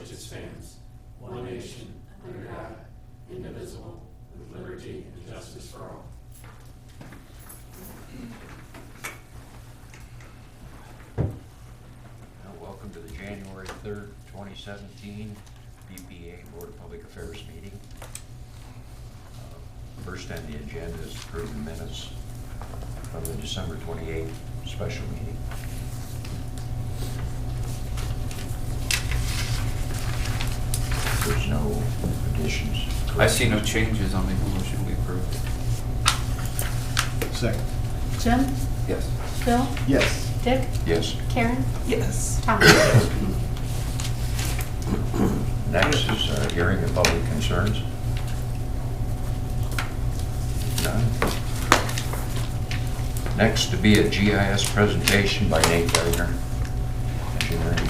which it stands, one nation, under God, indivisible, with liberty and justice for all. Welcome to the January 3rd, 2017 BPA Board of Public Affairs meeting. First on the agenda is approving minutes from the December 28th special meeting. There's no additions. I see no changes. I'll make a motion we approve. Second. Jim? Yes. Bill? Yes. Dick? Yes. Karen? Yes. Tom? Next is hearing of public concerns. None. Next to be a GIS presentation by Nate Gardner, engineering.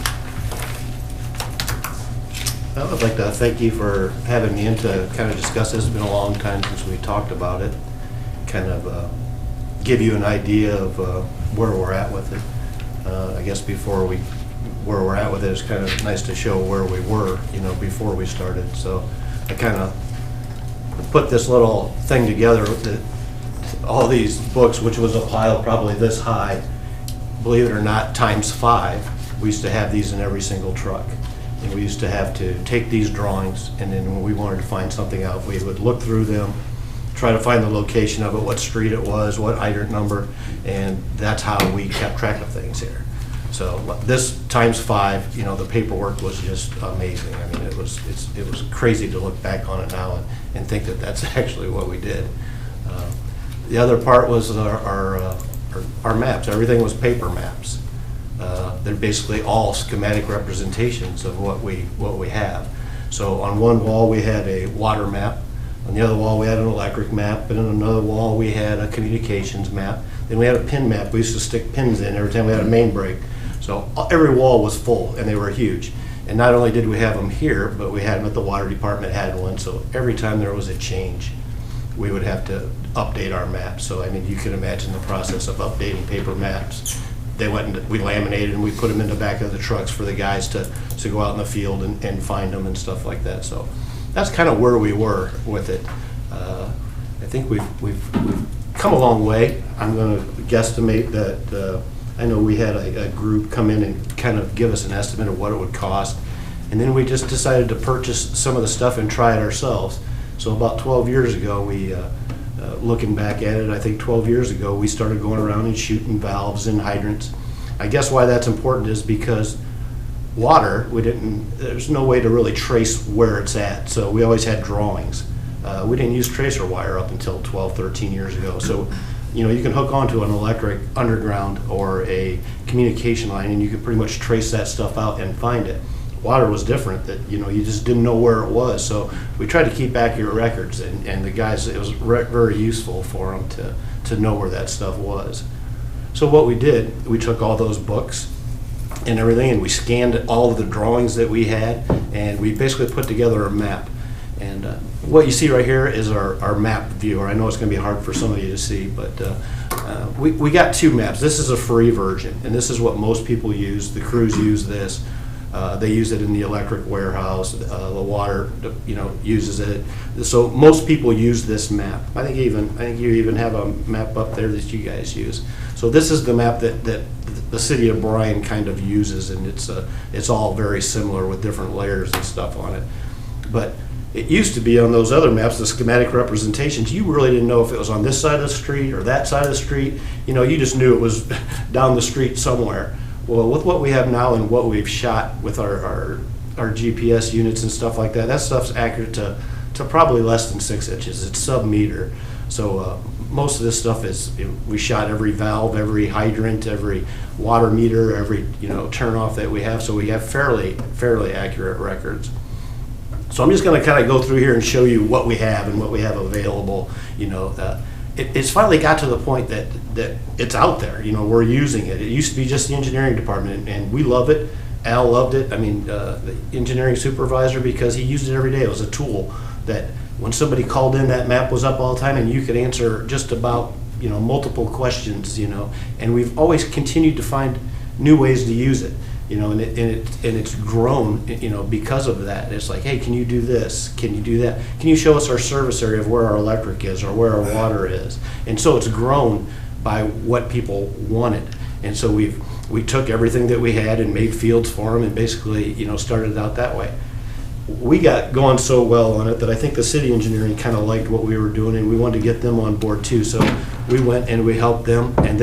Well, I'd like to thank you for having me in to kind of discuss this. It's been a long time since we talked about it. Kind of give you an idea of where we're at with it. I guess where we're at with it is kind of nice to show where we were, before we started. So I kind of put this little thing together, all these books, which was a pile probably this high, believe it or not, times 5. We used to have these in every single truck. And we used to have to take these drawings, and then when we wanted to find something out, we would look through them, try to find the location of it, what street it was, what hydrant number, and that's how we kept track of things here. So this times 5, the paperwork was just amazing. I mean, it was crazy to look back on it now and think that that's actually what we did. The other part was our maps. Everything was paper maps. They're basically all schematic representations of what we have. So on one wall we had a water map, on the other wall we had an electric map, and on another wall we had a communications map. Then we had a pin map. We used to stick pins in every time we had a main break. So every wall was full, and they were huge. And not only did we have them here, but we had them at the water department had one. So every time there was a change, we would have to update our maps. So I mean, you can imagine the process of updating paper maps. We laminated and we put them in the back of the trucks for the guys to go out in the field and find them and stuff like that. So that's kind of where we were with it. I think we've come a long way. I'm going to guesstimate that I know we had a group come in and kind of give us an estimate of what it would cost, and then we just decided to purchase some of the stuff and try it ourselves. So about 12 years ago, we looking back at it, I think 12 years ago, we started going around and shooting valves and hydrants. I guess why that's important is because water, there's no way to really trace where it's at. So we always had drawings. We didn't use tracer wire up until 12, 13 years ago. So, you can hook onto an electric underground or a communication line and you can pretty much trace that stuff out and find it. Water was different, that you just didn't know where it was. So we tried to keep accurate records, and the guys, it was very useful for them to know where that stuff was. So what we did, we took all those books and everything, and we scanned all of the drawings that we had, and we basically put together a map. And what you see right here is our map viewer. I know it's going to be hard for some of you to see, but we got 2 maps. This is a free version, and this is what most people use. The crews use this. They use it in the electric warehouse. The water, uses it. So most people use this map. I think you even have a map up there that you guys use. So this is the map that the city of Bryan kind of uses, and it's all very similar with different layers and stuff on it. But it used to be on those other maps, the schematic representations, you really didn't know if it was on this side of the street or that side of the street. You just knew it was down the street somewhere. Well, with what we have now and what we've shot with our GPS units and stuff like that stuff's accurate to probably less than 6 inches. It's sub-meter. So most of this stuff is, we shot every valve, every hydrant, every water meter, every turn off that we have. So we have fairly accurate records. So I'm just going to kind of go through here and show you what we have and what we have available. It's finally got to the point that it's out there. We're using it. It used to be just the engineering department, and we love it. Al loved it. I mean, the engineering supervisor, because he used it every day. It was a tool that when somebody called in, that map was up all the time, and you could answer just about multiple questions. And we've always continued to find new ways to use it. you know, and it's grown, you know, because of that. It's like, hey, can you do this? Can you do that? Can you show us our service area of where our electric is or where our water is? And so it's grown by what people wanted. And so we took everything that we had and made fields for them and basically, you know, started out that way. We got going so well on it that I think the city engineering kind of liked what we were doing, and we wanted to get them on board too. So we went and we helped them, and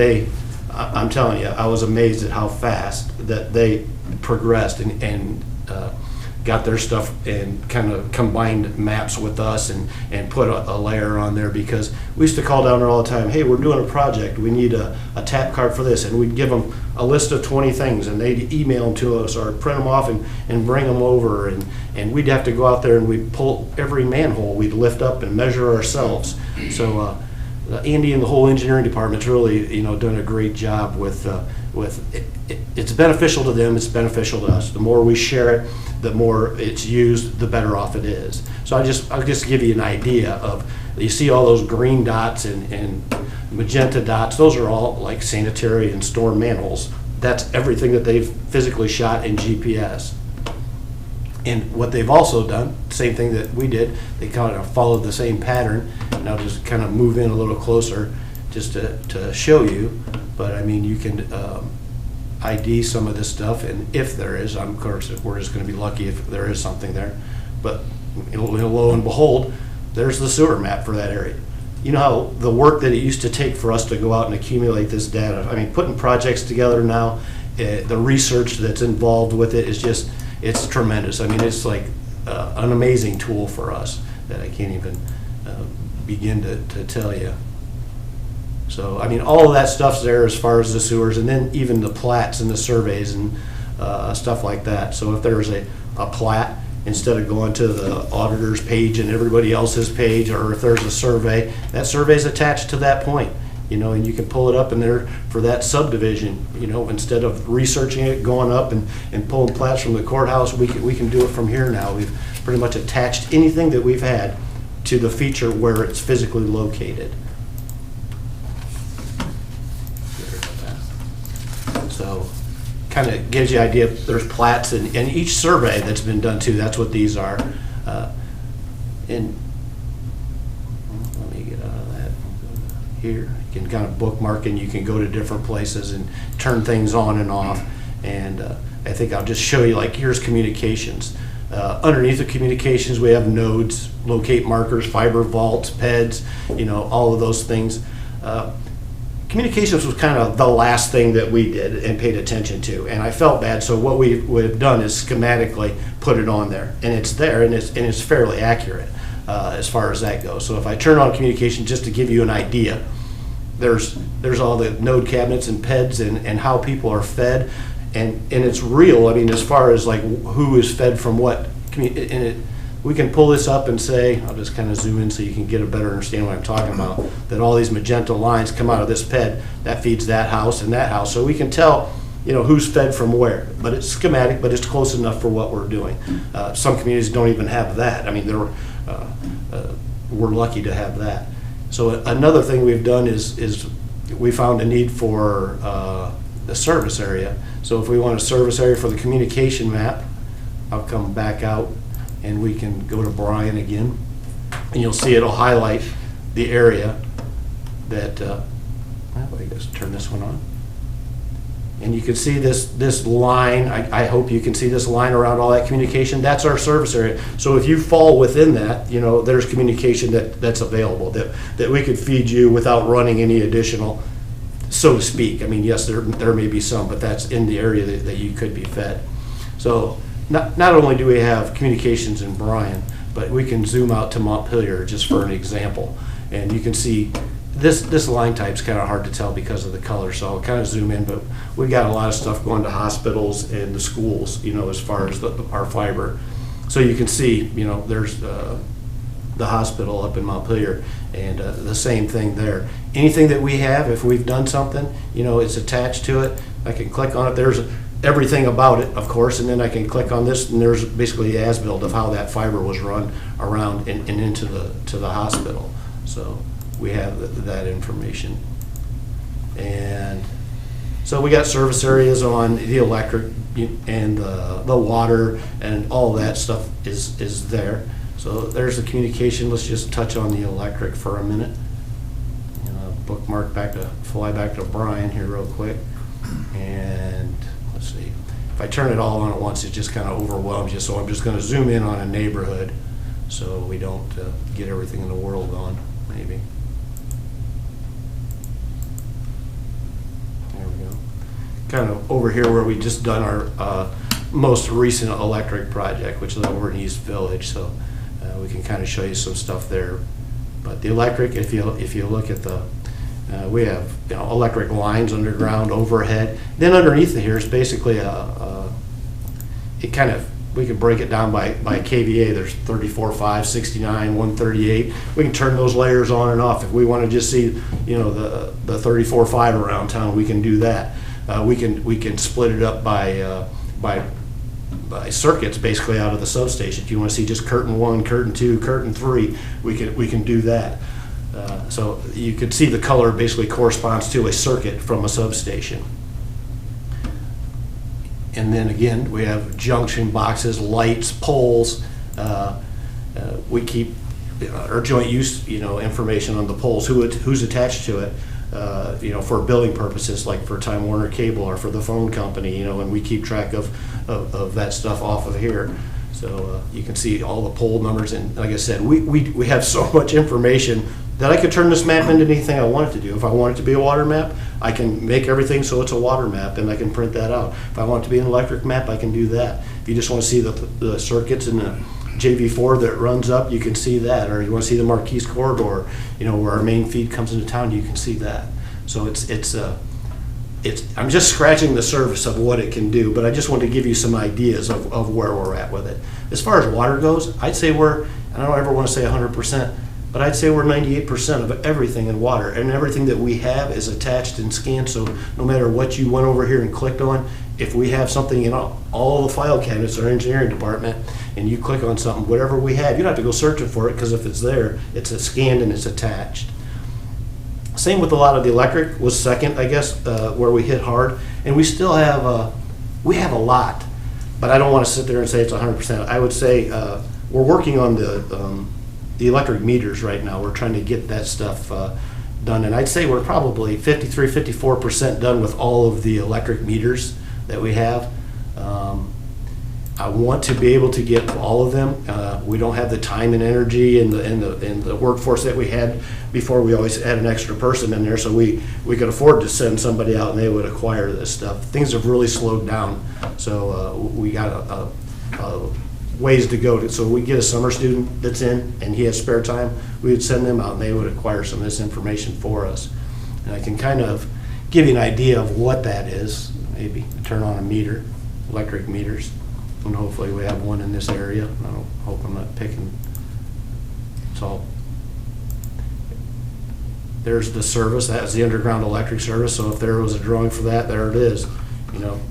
I'm telling you, I was amazed at how fast that they progressed and got their stuff and kind of combined maps with us and put a layer on there, because we used to call down there all the time, hey, we're doing a project, we need a tap card for this, and we'd give them a list of 20 things, and they'd email them to us or print them off and bring them over, and we'd have to go out there and we'd pull every manhole, we'd lift up and measure ourselves. So Andy and the whole engineering department's really, you know, done a great job with it. It's beneficial to them, it's beneficial to us. The more we share it, the more it's used, the better off it is. So I'll just give you an idea of, you see all those green dots and magenta dots, those are all like sanitary and storm manholes. That's everything that they've physically shot in GPS. And what they've also done, same thing that we did, they kind of followed the same pattern. And I'll just kind of move in a little closer just to show you. But I mean, you can ID some of this stuff, and if there is, of course, we're just going to be lucky if there is something there. But lo and behold, there's the sewer map for that area. You know how the work that it used to take for us to go out and accumulate this data. I mean, putting projects together now, the research that's involved with it is just, it's tremendous. I mean, it's like an amazing tool for us that I can't even begin to tell you. So, I mean, all of that stuff's there as far as the sewers, and then even the plats and the surveys and stuff like that. So if there's a plat, instead of going to the auditor's page and everybody else's page, or if there's a survey, that survey's attached to that point, you know, and you can pull it up in there for that subdivision, you know, instead of researching it, going up and pulling plats from the courthouse, we can do it from here now. We've pretty much attached anything that we've had to the feature where it's physically located. So kind of gives you an idea. There's plats and each survey that's been done too. That's what these are. And let me get out of that. Here you can kind of bookmark, and you can go to different places and turn things on and off. And I think I'll just show you, like, here's communications. Underneath the communications, we have nodes, locate markers, fiber vaults, PEDs, you know, all of those things. Communications was kind of the last thing that we did and paid attention to, and I felt bad. So what we would have done is schematically put it on there, and it's there, and it's fairly accurate as far as that goes. So if I turn on communication, just to give you an idea, there's all the node cabinets and PEDs and how people are fed, and it's real. I mean, as far as like who is fed from what, we can pull this up and say, I'll just kind of zoom in so you can get a better understanding what I'm talking about, that all these magenta lines come out of this PED, that feeds that house and that house. So we can tell, you know, who's fed from where. But it's schematic, but it's close enough for what we're doing. Some communities don't even have that. I mean, we're lucky to have that. So another thing we've done is we found a need for the service area. So if we want a service area for the communication map, I'll come back out, and we can go to Bryan again, and you'll see it'll highlight the area that, well, I guess turn this one on. And you can see this line, I hope you can see this line around all that communication. That's our service area. So if you fall within that, you know, there's communication that's available, that we could feed you without running any additional, so to speak. I mean, yes, there may be some, but that's in the area that you could be fed. So not only do we have communications in Bryan, but we can zoom out to Montpelier just for an example. And you can see this line type's kind of hard to tell because of the color, so I'll kind of zoom in, but we got a lot of stuff going to hospitals and the schools, you know, as far as our fiber. So you can see, you know, there's the hospital up in Montpelier, and the same thing there. Anything that we have, if we've done something, you know, it's attached to it. I can click on it. There's everything about it, of course, and then I can click on this, and there's basically the as-built of how that fiber was run around and into the hospital. So we have that information. And So we got service areas on the electric and the water and all that stuff is there. So there's the communication. Let's just touch on the electric for a minute. Bookmark fly back to Bryan here real quick. And let's see. If I turn it all on at once, it just kind of overwhelms you. So I'm just going to zoom in on a neighborhood so we don't get everything in the world on, maybe. There we go. Kind of over here where we just done our most recent electric project, which is over in East Village. So we can kind of show you some stuff there. But the electric, if you look at the, we have electric lines underground, overhead. Then underneath here is basically we can break it down by kVA. There's 34.5, 69, 138. We can turn those layers on and off. If we want to just see, the 34.5 around town, we can do that. We can split it up by circuits basically out of the substation. If you want to see just curtain 1, curtain 2, curtain 3, we can do that. So you can see the color basically corresponds to a circuit from a substation. And then again, we have junction boxes, lights, poles. We keep our joint use, information on the poles, who's attached to it, for billing purposes, like for Time Warner Cable or for the phone company, and we keep track of that stuff off of here. So you can see all the pole numbers, and like I said, we have so much information that I could turn this map into anything I want it to do. If I want it to be a water map, I can make everything so it's a water map, and I can print that out. If I want it to be an electric map, I can do that. If you just want to see the circuits in the JV4 that runs up, you can see that. Or you want to see the Marquise corridor, where our main feed comes into town, you can see that. So I'm just scratching the surface of what it can do, but I just want to give you some ideas of where we're at with it. As far as water goes, I'd say I don't ever want to say 100%, but I'd say we're 98% of everything in water, and everything that we have is attached and scanned. So no matter what you went over here and clicked on, if we have something in all the file cabinets or engineering department, and you click on something, whatever we have, you don't have to go searching for it, because if it's there, it's scanned and it's attached. Same with a lot of the electric was second, I guess, where we hit hard, and we still have we have a lot, but I don't want to sit there and say it's 100%. I would say we're working on the electric meters right now. We're trying to get that stuff done, and I'd say we're probably 54% done with all of the electric meters that we have. I want to be able to get all of them. We don't have the time and energy and the workforce that we had before. We always had an extra person in there, so we could afford to send somebody out and they would acquire this stuff. Things have really slowed down, so we got a ways to go. So we get a summer student that's in and he has spare time, we would send them out and they would acquire some of this information for us. And I can kind of give you an idea of what that is. Maybe turn on a meter, electric meters. And hopefully we have one in this area. I hope I'm not picking. So there's the service. That's the underground electric service. So if there was a drawing for that, there it is. And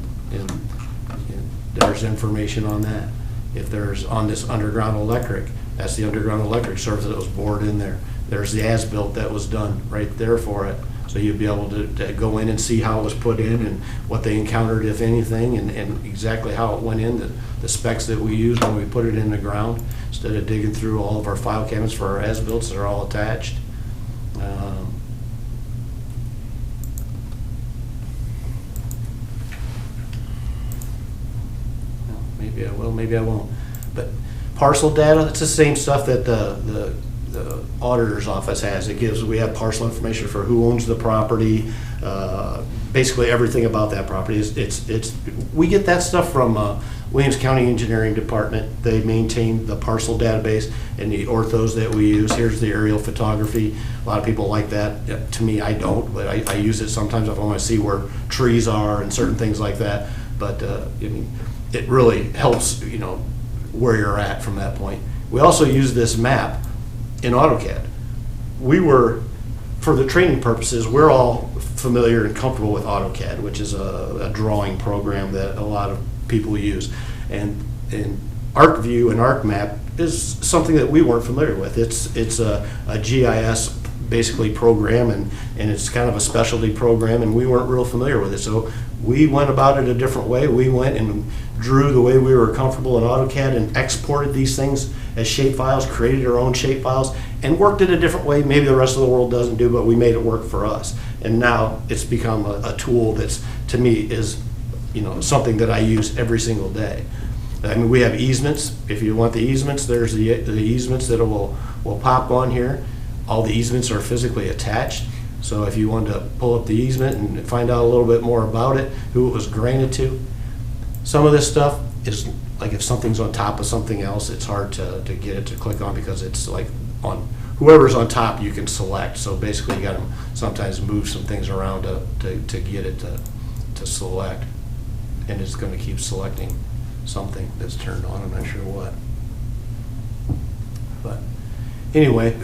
there's information on that. If there's on this underground electric, that's the underground electric service that was bored in there. There's the as-built that was done right there for it. So you'd be able to go in and see how it was put in and what they encountered, if anything, and exactly how it went in, the specs that we used when we put it in the ground, instead of digging through all of our file cabinets for our as-builts that are all attached. Maybe I will, maybe I won't. But parcel data, it's the same stuff that the auditor's office has. We have parcel information for who owns the property, basically everything about that property. We get that stuff from Williams County Engineering Department. They maintain the parcel database and the orthos that we use. Here's the aerial photography. A lot of people like that. To me, I don't, but I use it sometimes if I want to see where trees are and certain things like that. But it really helps, where you're at from that point. We also use this map in AutoCAD. For the training purposes, we're all familiar and comfortable with AutoCAD, which is a drawing program that a lot of people use. And ArcView and ArcMap is something that we weren't familiar with. It's a GIS basically program, and it's kind of a specialty program, and we weren't real familiar with it. So we went about it a different way. We went and drew the way we were comfortable in AutoCAD and exported these things as shape files, created our own shape files, and worked it a different way maybe the rest of the world doesn't do, but we made it work for us. And now it's become a tool that's, to me, is something that I use every single day. I mean, we have easements. If you want the easements, there's the easements that will pop on here. All the easements are physically attached. So if you wanted to pull up the easement and find out a little bit more about it, who it was granted to. Some of this stuff is like if something's on top of something else, it's hard to get it to click on because it's like on whoever's on top you can select. So basically you got to sometimes move some things around to get it to select. And it's going to keep selecting something that's turned on. I'm not sure what. But anyway,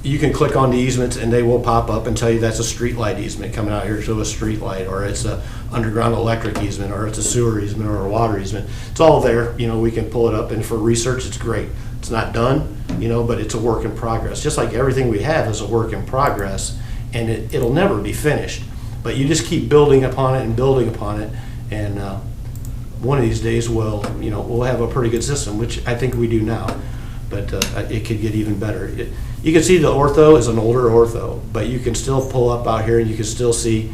you can click on the easements and they will pop up and tell you that's a street light easement coming out here to a street light, or it's a underground electric easement, or it's a sewer easement, or a water easement. It's all there. We can pull it up, and for research it's great. It's not done, but it's a work in progress. Just like everything we have is a work in progress, and it'll never be finished. But you just keep building upon it and building upon it, and one of these days we'll have a pretty good system, which I think we do now. But it could get even better. You can see the ortho is an older ortho, but you can still pull up out here and you can still see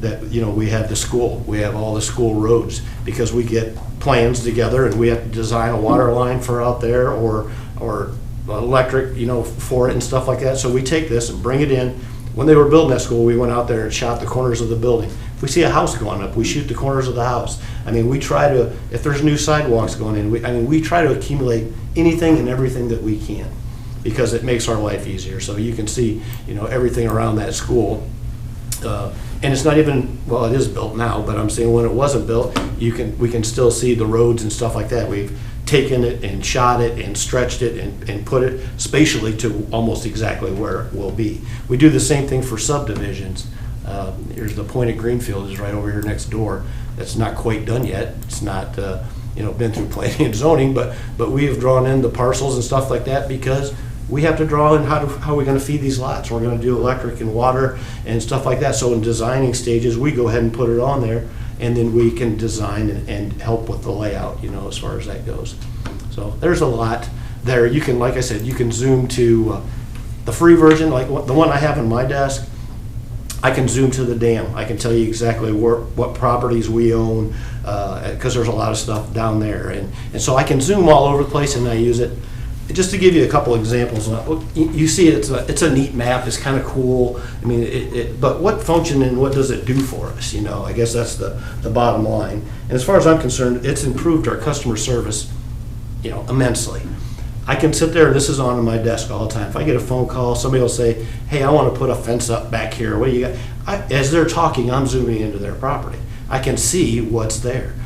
that we have the school. We have all the school roads because we get plans together and we have to design a water line for out there or electric, for it and stuff like that. So we take this and bring it in. When they were building that school, we went out there and shot the corners of the building. If we see a house going up, we shoot the corners of the house. I mean, we try to, if there's new sidewalks going in, we try to accumulate anything and everything that we can because it makes our life easier. So you can see, everything around that school. And it's not even, well, it is built now, but I'm saying when it wasn't built, we can still see the roads and stuff like that. We've taken it and shot it and stretched it and put it spatially to almost exactly where it will be. We do the same thing for subdivisions. Here's the point at Greenfield is right over here next door. That's not quite done yet. It's not been through planning and zoning, but we have drawn in the parcels and stuff like that because we have to draw in how we're going to feed these lots. We're going to do electric and water and stuff like that. So in designing stages, we go ahead and put it on there, and then we can design and help with the layout, as far as that goes. So there's a lot there. You can, like I said, you can zoom to the free version, like the one I have on my desk. I can zoom to the dam. I can tell you exactly what properties we own because there's a lot of stuff down there. And so I can zoom all over the place and I use it. Just to give you a couple examples, you see it's a neat map. It's kind of cool. I mean, but what function and what does it do for us? I guess that's the bottom line. And as far as I'm concerned, it's improved our customer service, immensely. I can sit there, this is on my desk all the time. If I get a phone call, somebody will say, hey, I want to put a fence up back here. What do you got? As they're talking, I'm zooming into their property. I can see what's there,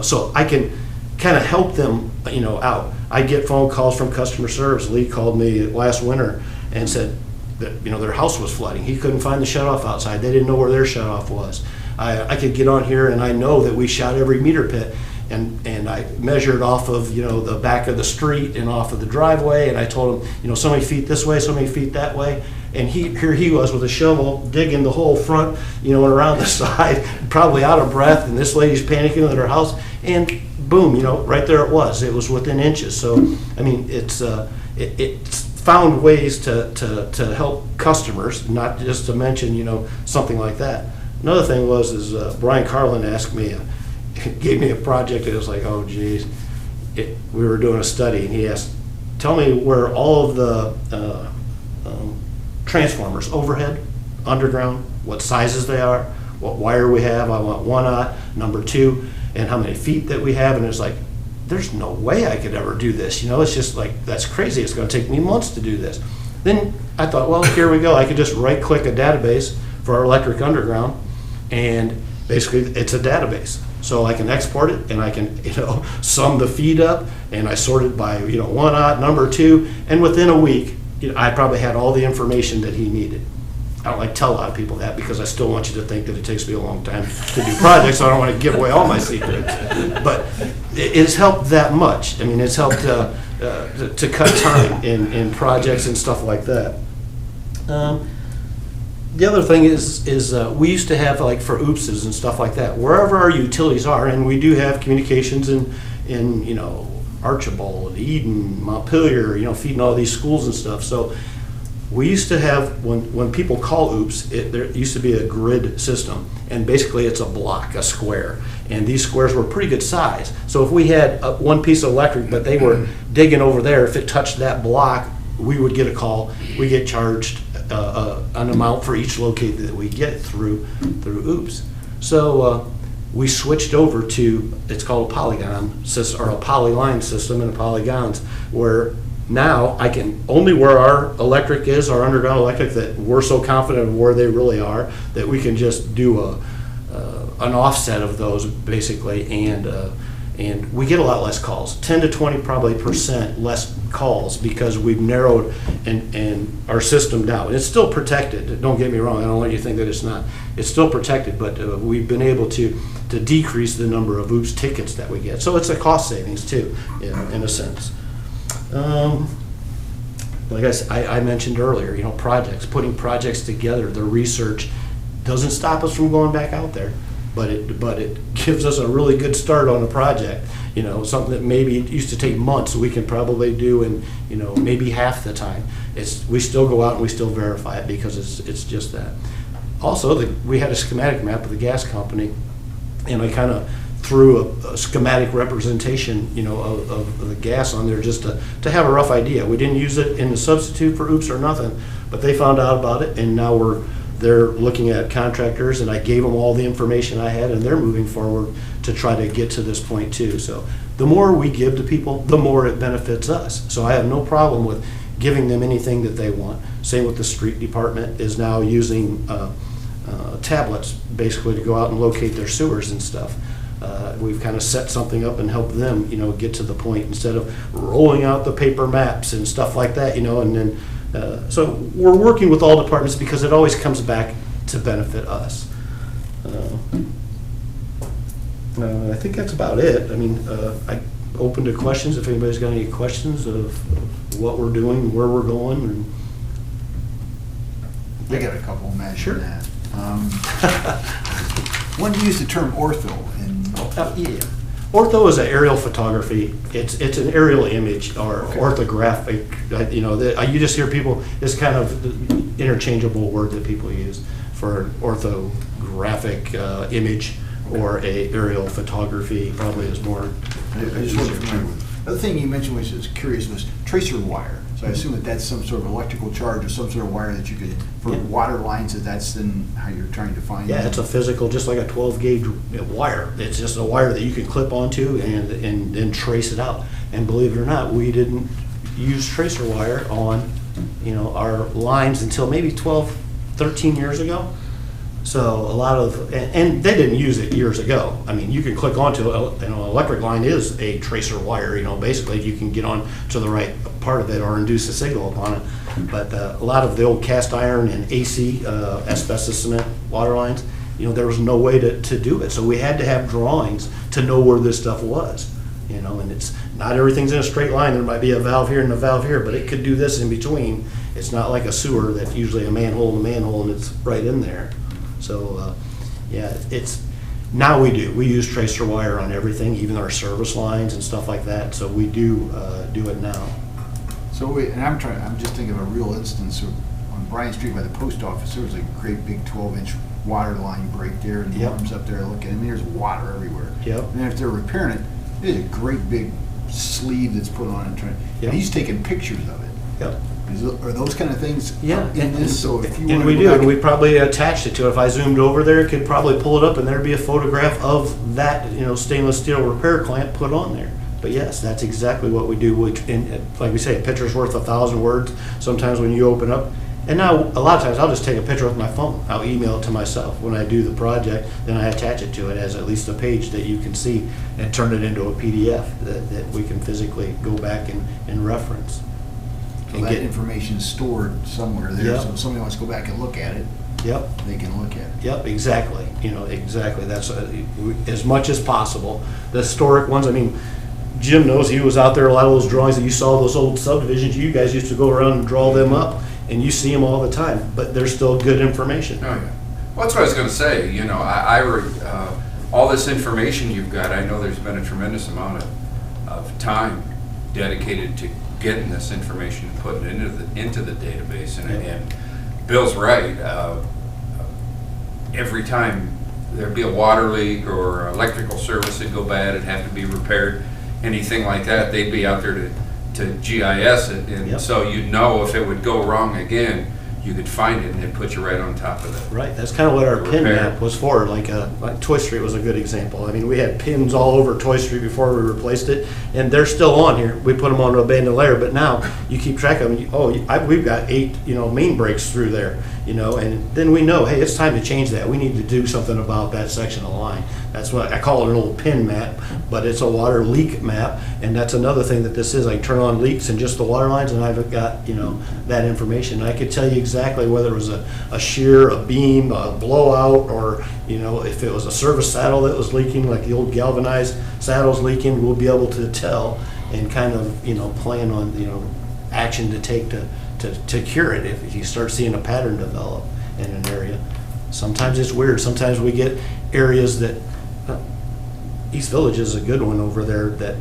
so I can kind of help them, out. I get phone calls from customer service. Lee called me last winter and said that, their house was flooding. He couldn't find the shutoff outside. They didn't know where their shutoff was. I could get on here and I know that we shot every meter pit. And I measured off of, the back of the street and off of the driveway, and I told him, so many feet this way, so many feet that way. And here he was with a shovel digging the whole front, and around the side, probably out of breath, and this lady's panicking at her house, and boom, right there it was. It was within inches. So, I mean, it's found ways to help customers, not just to mention, something like that. Another thing is Bryan Carlin asked me, gave me a project, and it was like, oh geez, we were doing a study, and he asked, tell me where all of the transformers, overhead, underground, what sizes they are, what wire we have. I want 1/0, number 2, and how many feet that we have. And it's like, there's no way I could ever do this. It's just like, that's crazy. It's going to take me months to do this. Then I thought, well, here we go. I could just right click a database for our electric underground, and basically it's a database. So I can export it, and I can, sum the feed up, and I sort it by, 1/0, number 2, and within a week, I probably had all the information that he needed. I don't like to tell a lot of people that because I still want you to think that it takes me a long time to do projects, so I don't want to give away all my secrets. But it's helped that much. I mean, it's helped to cut time in projects and stuff like that. The other thing is we used to have, like, for oopses and stuff like that, wherever our utilities are, and we do have communications in you know, Archibald, Eden, Montpelier, you know, feeding all these schools and stuff. So we used to have, when people call oops, there used to be a grid system, and basically it's a block, a square, and these squares were pretty good size. So if we had one piece of electric, but they were digging over there, if it touched that block, we would get a call. We get charged an amount for each locate that we get through oops. So we switched over to, it's called a polygon system, or a polyline system, and polygons, where now I can, only where our electric is, our underground electric, that we're so confident of where they really are, that we can just do an offset of those, basically, and we get a lot less calls, 10 to 20% probably less calls, because we've narrowed and our system down. It's still protected, don't get me wrong, I don't want you to think that it's not. It's still protected, but we've been able to decrease the number of oops tickets that we get. So it's a cost savings too, in a sense. Like I mentioned earlier, you know, putting projects together, the research doesn't stop us from going back out there, but it gives us a really good start on a project. You know, something that maybe it used to take months, we can probably do in, you know, maybe half the time. We still go out and we still verify it, because it's just that. Also, we had a schematic map of the gas company, and I kind of threw a schematic representation, you know, of the gas on there, just to have a rough idea. We didn't use it in the substitute for oops or nothing, but they found out about it, and now they're looking at contractors, and I gave them all the information I had, and they're moving forward to try to get to this point too. So the more we give to people, the more it benefits us. So I have no problem with giving them anything that they want. Same with the street department is now using tablets, basically, to go out and locate their sewers and stuff. We've kind of set something up and helped them, you know, get to the point, instead of rolling out the paper maps and stuff like that, you know, and then so we're working with all departments, because it always comes back to benefit us. I think that's about it. I mean, I open to questions if anybody's got any questions of what we're doing, where we're going. And I got a couple. Imagine Sure. that. When do you use the term ortho? Yeah. Ortho is an aerial photography. It's an aerial image, or Okay. orthographic. You know, you just hear people. It's kind of the interchangeable word that people use for an orthographic image, or a aerial photography. Probably is more. I just wasn't familiar with. The other thing you mentioned, which is curious, was tracer wire. So I assume that's some sort of electrical charge, or some sort of wire that you could, for Yeah. water lines, that's then how you're trying to find. Yeah, it's a physical, just like a 12 gauge wire. It's just a wire that you can clip onto and then trace it out. And believe it or not, we didn't use tracer wire on, you know, our lines until maybe 12, 13 years ago. So a lot of, and they didn't use it years ago. I mean, you can click onto, you know, an electric line is a tracer wire, you know, basically, if you can get on to the right part of it or induce a signal upon it. But a lot of the old cast iron and AC, asbestos cement water lines, you know, there was no way to do it. So we had to have drawings to know where this stuff was, you know, and it's not everything's in a straight line. There might be a valve here and a valve here, but it could do this in between. It's not like a sewer that's usually a manhole and a manhole and it's right in there. So, yeah, now we use tracer wire on everything, even our service lines and stuff like that. So we do it now. So and I'm just thinking of a real instance on Bryan Street by the post office. There was a great big 12-inch water line break there, and the Yep. arms up there looking. I mean, there's water everywhere. Yep. And if they're repairing it, there's a great big sleeve that's put on it. Yep. And he's taking pictures of it. Yep. Are those kind of things Yeah, in this? So if you and want we to do, go and we back, probably attached it to it. If I zoomed over there, it could probably pull it up, and there'd be a photograph of that, you know, stainless steel repair clamp put on there. But yes, that's exactly what we do. And like we say, a picture's worth 1,000 words. Sometimes when you open up, and now a lot of times I'll just take a picture with my phone. I'll email it to myself when I do the project. Then I attach it to it as at least a page that you can see, and turn it into a PDF that we can physically go back and reference. so and that get- information is stored somewhere there. Yep. So if somebody wants to go back and look at it, Yep. they can look at it. Yep, exactly. You know, exactly. That's as much as possible. The historic ones, I mean, Jim knows, he was out there, a lot of those drawings that you saw, those old subdivisions, you guys used to go around and draw them up. and you see them all the time, but they're still good information. Oh, yeah. Well, that's what I was gonna say, you know, all this information you've got, I know there's been a tremendous amount of time dedicated to getting this information and putting it into the database, and Bill's right. Every time there'd be a water leak or electrical service would go bad, it'd have to be repaired, anything like that, they'd be out there to GIS it, and so you'd know if it would go wrong again, you could find it and they'd put you right on top of it. Right, that's kind of what our pin Repair. map was for, like Toy Street was a good example. I mean, we had pins all over Toy Street before we replaced it, and they're still on here. We put them on an abandoned layer, but now you keep track of them. We've got 8, main breaks through there, and then we know, hey, it's time to change that. We need to do something about that section of line. That's what I call it, an old pin map, but it's a water leak map, and that's another thing that this is. I turn on leaks and just the water lines, and I've got, that information. And I could tell you exactly whether it was a shear, a beam, a blowout, or, if it was a service saddle that was leaking, like the old galvanized saddles leaking, we'll be able to tell and kind of, plan on, action to take to cure it if you start seeing a pattern develop in an area. Sometimes it's weird. Sometimes we get areas that, East Village is a good one over there that,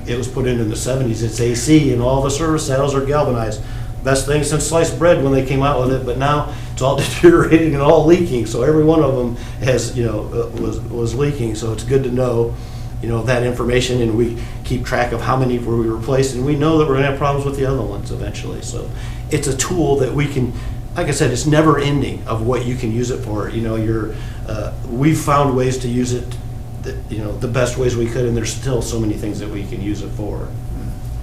it was put in the 70s. It's AC and all the service saddles are galvanized. Best thing since sliced bread when they came out with it, but now it's all deteriorating and all leaking. So every one of them has, was leaking. So it's good to know, that information, and we keep track of how many we replaced, and we know that we're gonna have problems with the other ones eventually. So it's a tool that we can, like I said, it's never ending of what you can use it for. We've found ways to use it, the best ways we could, and there's still so many things that we can use it for.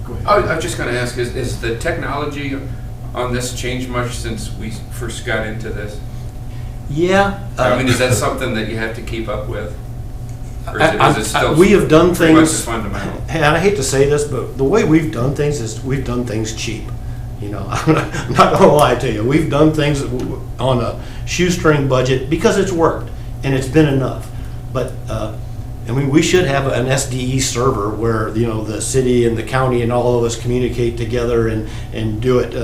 Go ahead. I was just gonna ask, is the technology on this changed much since we first got into this? Yeah. I mean, is that something that you have to keep up with? Or is it still we have done pretty much things, as fundamental? and I hate to say this, but the way we've done things is we've done things cheap. I'm not gonna lie to you. We've done things on a shoestring budget because it's worked and it's been enough. But we should have an SDE server where the city and the county and all of us communicate together and do it.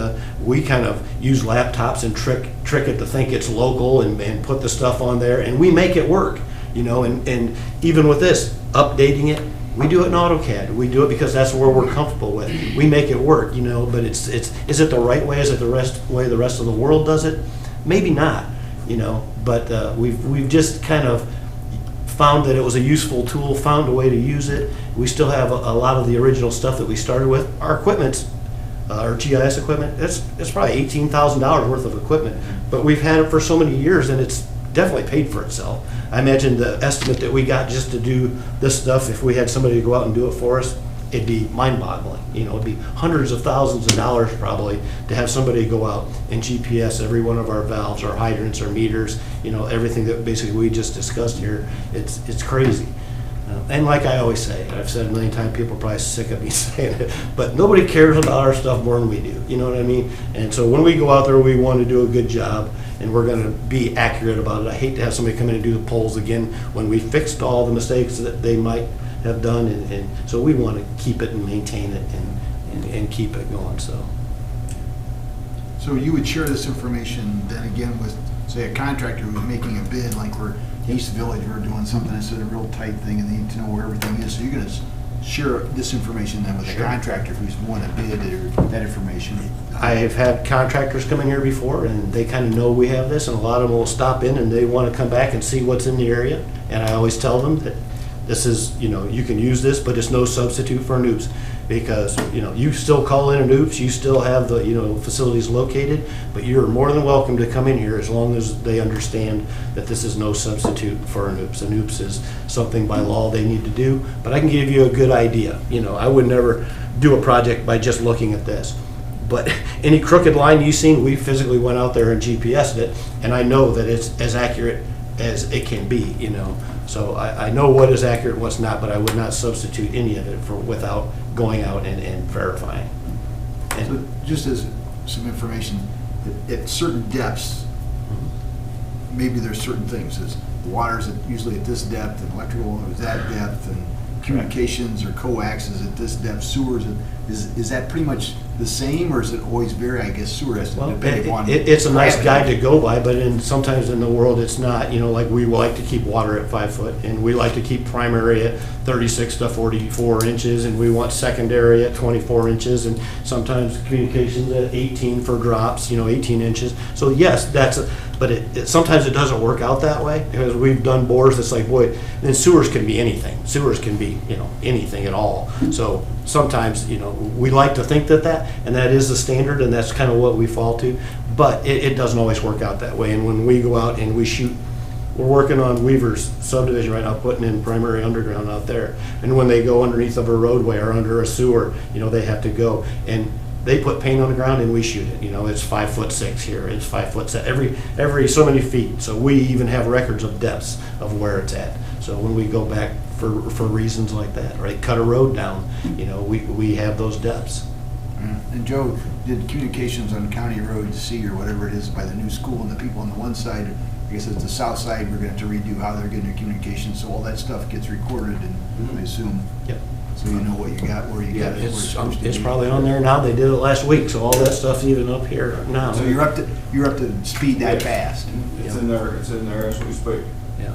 We kind of use laptops and trick it to think it's local and put the stuff on there, and we make it work. And even with this, updating it, we do it in AutoCAD. We do it because that's where we're comfortable with. We make it work, but is it the right way? Is it the way the rest of the world does it? Maybe not, but we've just kind of found that it was a useful tool, found a way to use it. We still have a lot of the original stuff that we started with. Our equipment's, our GIS equipment, it's probably $18,000 worth of equipment, but we've had it for so many years, and it's definitely paid for itself. I imagine the estimate that we got just to do this stuff, if we had somebody to go out and do it for us, it'd be mind-boggling. It'd be hundreds of thousands of dollars probably to have somebody go out and GPS every one of our valves, our hydrants, our meters, everything that basically we just discussed here. It's crazy. And like I always say, I've said a million times, people are probably sick of me saying it, but nobody cares about our stuff more than we do. You know what I mean? And so when we go out there, we want to do a good job, and we're going to be accurate about it. I hate to have somebody come in and do the polls again when we fixed all the mistakes that they might have done, and so we want to keep it and maintain it and keep it going. So you would share this information then again with, say, a contractor who's making a bid, like we're East Village, we're doing something that's a real tight thing and they need to know where everything is. So you're going to share this information then with a contractor who's won a bid or that information. I've had contractors come in here before, and they kind of know we have this, and a lot of them will stop in and they want to come back and see what's in the area. And I always tell them that this is, you can use this, but it's no substitute for an OOPS, because, you still call in an OOPS, you still have the, facilities located, but you're more than welcome to come in here as long as they understand that this is no substitute for an OOPS. An OOPS is something by law they need to do, but I can give you a good idea. I would never do a project by just looking at this. But any crooked line you've seen, we physically went out there and GPSed it, and I know that it's as accurate as it can be, So I know what is accurate and what's not, but I would not substitute any of it without going out and verifying. So just as some information, at certain depths, maybe there's certain things. As water's usually at this depth, and electrical is that depth, and communications or coax is at this depth, sewers. is that pretty much the same, or is it always vary? I guess sewer has to Well, depend on. it's a nice guide to go by, but sometimes in the world it's not. You know, like we like to keep water at 5 foot, and we like to keep primary at 36 to 44 inches, and we want secondary at 24 inches, and sometimes communications at 18 for drops, 18 inches. So yes, but sometimes it doesn't work out that way, because we've done bores that's like, boy, and sewers can be anything. Sewers can be, anything at all. So sometimes, we like to think that, and that is the standard, and that's kind of what we fall to, but it doesn't always work out that way. And when we go out and we shoot, we're working on Weaver's subdivision right now, putting in primary underground out there. And when they go underneath of a roadway or under a sewer, they have to go, and they put paint on the ground and we shoot it. It's 5'6" here, it's 5'7", every so many feet. So we even have records of depths of where it's at. So when we go back for reasons like that, right, cut a road down, we have those depths. And Joe, did communications on County Road C or whatever it is by the new school, and the people on the one side, I guess it's the south side, we're going to have to redo how they're getting their communications, so all that stuff gets recorded, and I assume. Yep. So you know what you got, where you got it. where supposed to It's be. probably on there now. They did it last week, so all that stuff's even up here now. So you're up to speed that fast. It's in there as we speak. Yeah.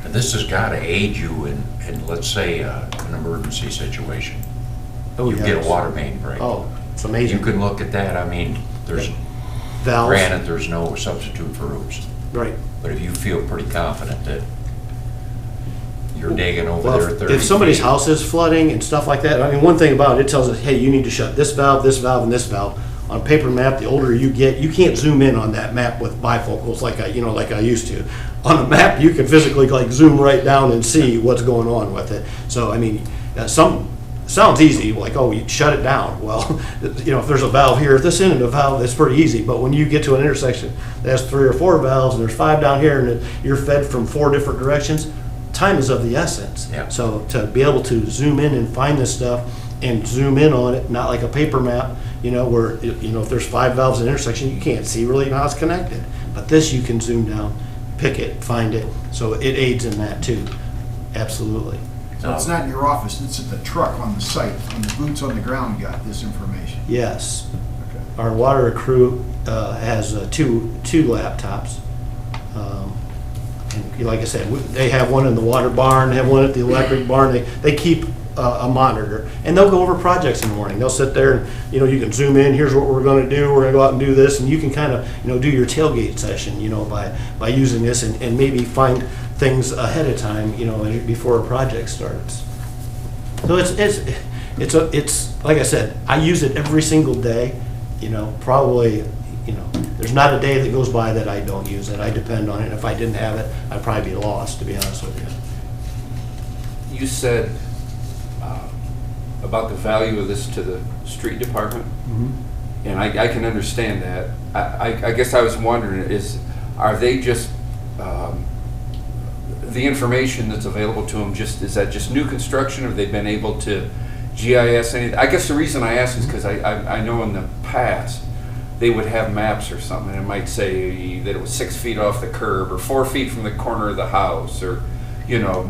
And this has got to aid you in, let's say, an emergency situation. Oh, You get yes. a water main break. Oh, it's You amazing. can look at that. I mean, there's, Valves. granted, there's no substitute for roofs. Right. But if you feel pretty confident that you're digging over Well, there 30 if somebody's feet, house is flooding and stuff like that, I mean, one thing about it tells us, hey, you need to shut this valve, and this valve. On a paper map, the older you get, you can't zoom in on that map with bifocals like I used to. On a map, you can physically zoom right down and see what's going on with it. So, I mean, sounds easy, like, oh, you shut it down. Well, if there's a valve here, if this isn't a valve, it's pretty easy. But when you get to an intersection that has 3 or 4 valves, and there's 5 down here, and you're fed from 4 different directions, time is of the essence. Yeah. So to be able to zoom in and find this stuff and zoom in on it, not like a paper map, where, if there's 5 valves in an intersection, you can't see really how it's connected. But this, you can zoom down, pick it, find it. So it aids in that too. Absolutely. So it's not in your office, it's at the truck on the site, and the boots on the ground got this information. Yes. Okay. Our water crew has two laptops. And like I said, they have one in the water barn, they have one at the electric barn. They keep a monitor, and they'll go over projects in the morning. They'll sit there and, you can zoom in, here's what we're going to do, we're going to go out and do this, and you can kind of, do your tailgate session, by using this, and maybe find things ahead of time, before a project starts. So it's like I said, I use it every single day, probably, there's not a day that goes by that I don't use it. I depend on it. If I didn't have it, I'd probably be lost, to be honest with you. You said about the value of this to the street department, and I can understand that. I guess I was wondering, are they just, the information that's available to them, is that just new construction, or have they been able to GIS anything? I guess the reason I ask is because I know in the past, they would have maps or something, and it might say that it was 6 feet off the curb, or 4 feet from the corner of the house, or,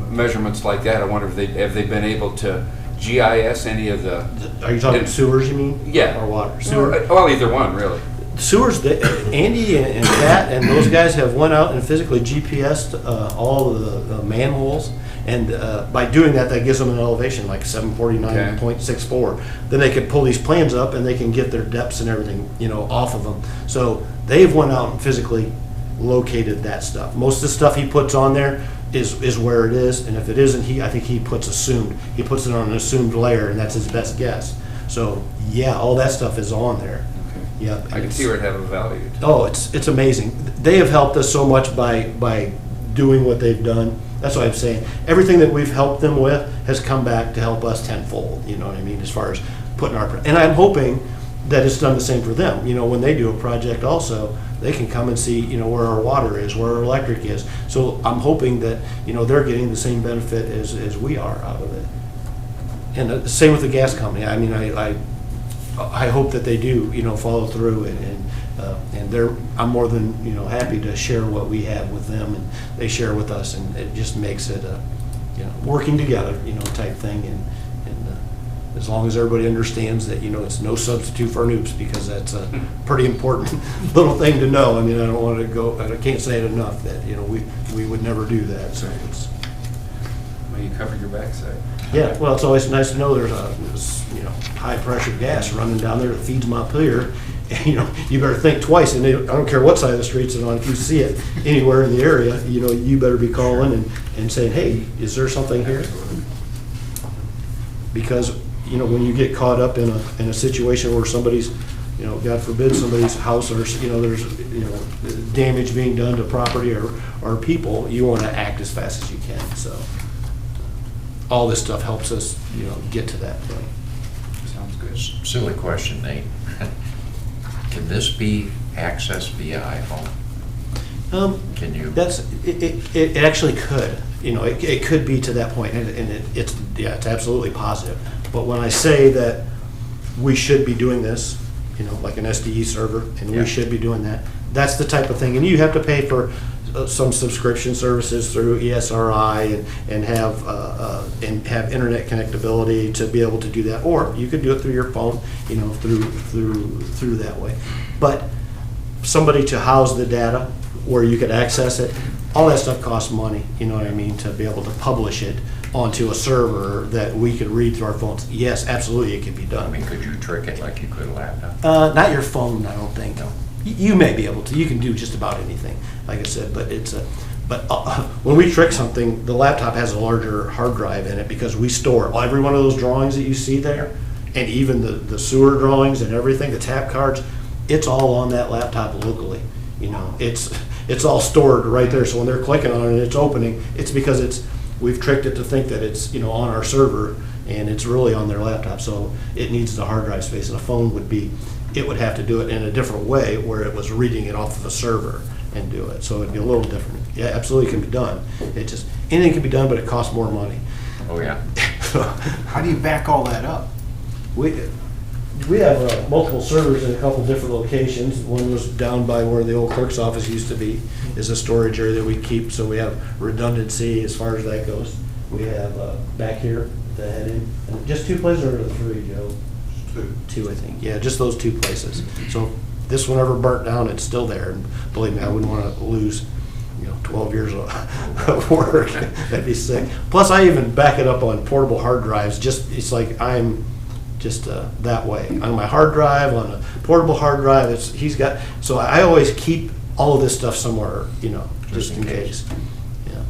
measurements like that. I wonder if have they been able to GIS any of the... Are you talking sewers, you mean? Yeah. Or water? Sewer? Well, either one, really. Sewers, Andy and Pat and those guys have went out and physically GPSed all of the manholes. And by doing that, that gives them an elevation like 749.64. Then they can pull these plans up and they can get their depths and everything, off of them. So they've went out and physically located that stuff. Most of the stuff he puts on there is where it is, and if it isn't, I think he puts assumed. He puts it on an assumed layer, and that's his best guess. So yeah, all that stuff is on there. Okay. Yep. I can see where it have a value. Oh, it's amazing. They have helped us so much by doing what they've done. That's what I'm saying. Everything that we've helped them with has come back to help us tenfold. You know what I mean? As far as putting and I'm hoping that it's done the same for them. When they do a project also, they can come and see, where our water is, where our electric is. So I'm hoping that, they're getting the same benefit as we are out of it. And the same with the gas company. I mean, I hope that they do, follow through and I'm more than, happy to share what we have with them, and they share with us, and it just makes it a, working together, type thing, and as long as everybody understands that, it's no substitute for an oops, because that's a pretty important little thing to know. I mean, I don't want to go, I can't say it enough that, we would never do that, so it's. Well, you covered your backside. Yeah, well, it's always nice to know there's high pressure gas running down there that feeds Montpelier. And, you better think twice, and I don't care what side of the street it's on, if you see it anywhere in the area, you better be calling and saying, hey, is there something here? Because, when you get caught up in a situation where somebody's, God forbid, somebody's house, or, there's, damage being done to property or people, you want to act as fast as you can, so. All this stuff helps us, get to that point. Sounds good. Silly question, Nate. Can this be accessed via iPhone? Can you? It actually could, it could be to that point, and it's absolutely positive. But when I say that we should be doing this, like an SDE server, and we should be doing that, that's the type of thing. And you have to pay for some subscription services through ESRI and have internet connectability to be able to do that, or you could do it through your phone, through that way. But somebody to house the data where you could access it, all that stuff costs money. You know what I mean? To be able to publish it onto a server that we could read through our phones. Yes, absolutely, it can be I done. mean, could you trick it like you could a laptop? Not your phone, I don't think. No. You may be able to. You can do just about anything, like I said. But when we trick something, the laptop has a larger hard drive in it because we store every one of those drawings that you see there, and even the sewer drawings and everything, the tap cards. It's all on that laptop locally. It's all stored right there. So when they're clicking on it and it's opening, it's because we've tricked it to think that it's on our server, and it's really on their laptop. So it needs the hard drive space, and a phone it would have to do it in a different way where it was reading it off of the server and do it. So it'd be a little different. Yeah, absolutely can be done. Anything can be done, but it costs more money. Oh, yeah. How do you back all that up? We have multiple servers in a couple different locations. One was down by where the old clerk's office used to be, is a storage area that we keep, so we have redundancy as far as that goes. We have back here, the head in, and just 2 places, or 3, Joe? Two, I think. Yeah, just those 2 places. So this one ever burnt down, it's still there. And believe me, I wouldn't want to lose 12 years of work. That'd be sick. Plus, I even back it up on portable hard drives. It's like I'm just that way. On my hard drive, on a portable hard drive, so I always keep all of this stuff somewhere, just in case. Yeah.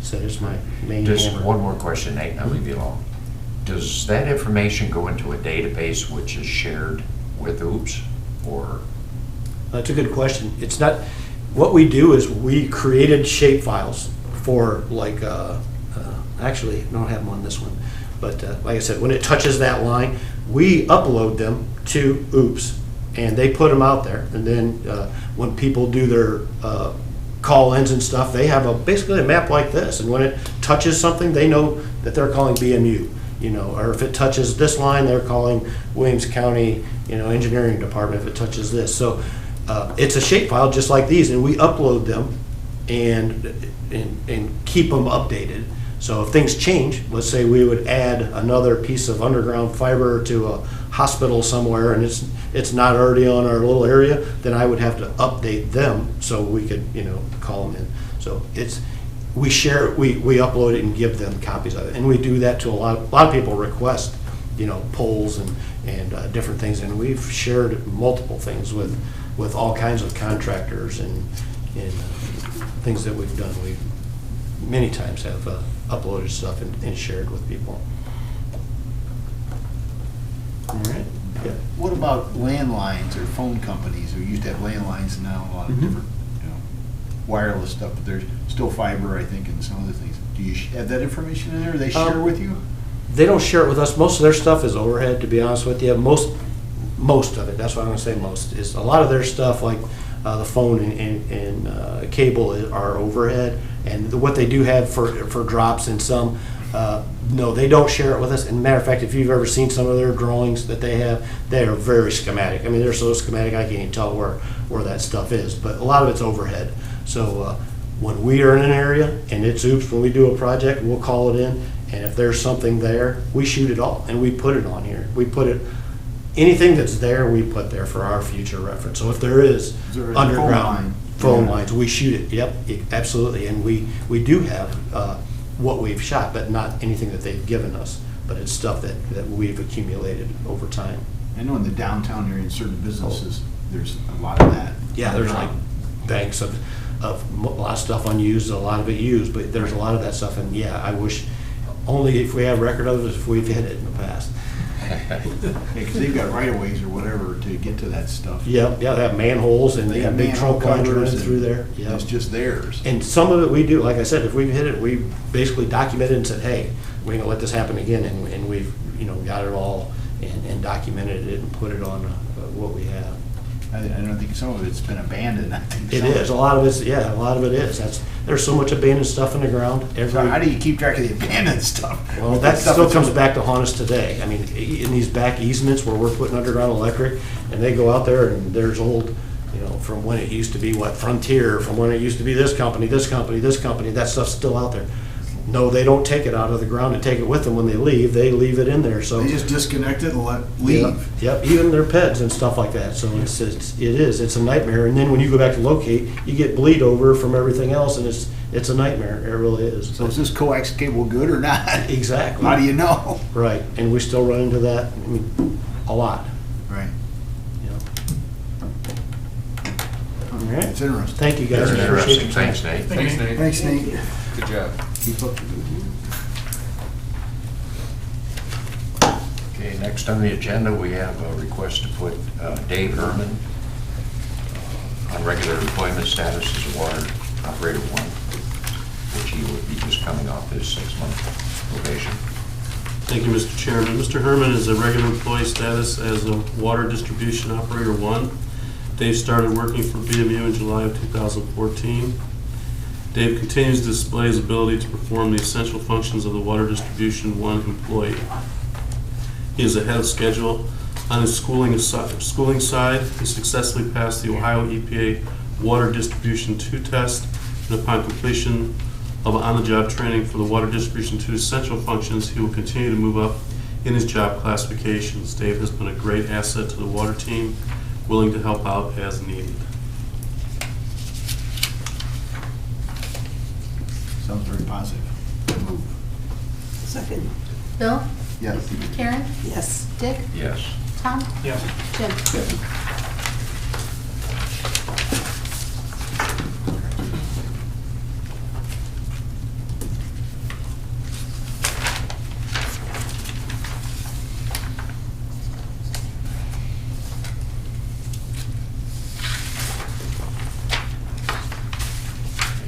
So there's my main Just hammer. one more question, Nate, and I'll leave you alone. Does that information go into a database which is shared with OOPS, or? That's a good question. It's not, what we do is we created shape files for actually, I don't have them on this one, but like I said, when it touches that line, we upload them to OOPS, and they put them out there. And then when people do their call-ins and stuff, they have basically a map like this, and when it touches something, they know that they're calling BMU. Or if it touches this line, they're calling Williams County, engineering department if it touches this. So it's a shapefile just like these, and we upload them and keep them updated. So if things change, let's say we would add another piece of underground fiber to a hospital somewhere, and it's not already on our little area, then I would have to update them so we could call them in. So we share, we upload it and give them copies of it, and we do that to a lot of people request, polls and different things, and we've shared multiple things with all kinds of contractors and things that we've done. We many times have uploaded stuff and shared with people. All right. Yeah. What about landlines or phone companies? We used to have landlines, and now a lot of different wireless stuff, but there's still fiber, I think, and some other things. Do you have that information in there? They share with you? They don't share it with us. Most of their stuff is overhead, to be honest with you. Most of it, that's what I'm going to say most, is a lot of their stuff, like the phone and cable are overhead. And what they do have for drops and some, no, they don't share it with us. And matter of fact, if you've ever seen some of their drawings that they have, they are very schematic. I mean, they're so schematic I can't even tell where that stuff is. But a lot of it's overhead. So when we are in an area and it's OOPS, when we do a project, we'll call it in And if there's something there, we shoot it all, and we put it on here. We put it, anything that's there, we put there for our future reference. So if there is there a phone underground line? phone Yeah. lines, we shoot it, yep, absolutely. And we do have what we've shot, but not anything that they've given us, but it's stuff that we've accumulated over time. I know in the downtown area, in certain businesses, there's a lot of that. Yeah, there's like banks of a lot of stuff unused, a lot of it used, but there's a lot of that stuff, and yeah, I wish only if we have record of it, if we've hit it in the past. Because they've got right-of-ways or whatever to get to that stuff. Yep, yeah, they have manholes and they have big manhole trunk lines running covers through and there. Yep. It's just theirs. And some of it we do, like I said, if we've hit it, we basically documented and said, hey, we ain't gonna let this happen again, and we've, got it all and documented it and put it on what we have. I don't think some of it's been abandoned, I think. It is, a lot of it is. There's so much abandoned stuff in the ground. So how do you keep track of the abandoned stuff? Well, that still comes back to haunt us today. I mean, in these back easements where we're putting underground electric, and they go out there and there's old, from when it used to be Frontier, from when it used to be this company, that stuff's still out there. No, they don't take it out of the ground and take it with them when they leave it in there, so. They just disconnect it and leave. Yep, even their pets and stuff like that, so it's a nightmare, and then when you go back to locate, you get bleed over from everything else, and it's a nightmare, it really is. So is this coax cable good or not? Exactly. How do you know? Right, and we still run into that, a lot. Right. All right. It's interesting. Thank you, guys. Very Appreciate interesting. your time. Thanks, Nate. Thanks, Nate. Thanks, Nate. Good job. Keep up. Okay, next on the agenda, we have a request to put Dave Herman on regular employment status as a water operator 1, which he would be just coming off his 6-month probation. Thank you, Mr. Chairman. Mr. Herman is a regular employee status as a water distribution operator 1. Dave started working for BMU in July of 2014. Dave continues to display his ability to perform the essential functions of the water distribution 1 employee. He is ahead of schedule on his schooling side. He successfully passed the Ohio EPA Water Distribution 2 test, and upon completion of on-the-job training for the Water Distribution 2 essential functions, he will continue to move up in his job classifications. Dave has been a great asset to the water team, willing to help out as needed. Sounds very positive. Good move. Second. Bill? Yes. Karen? Yes. Dick? Yes. Tom? Yes. Jim?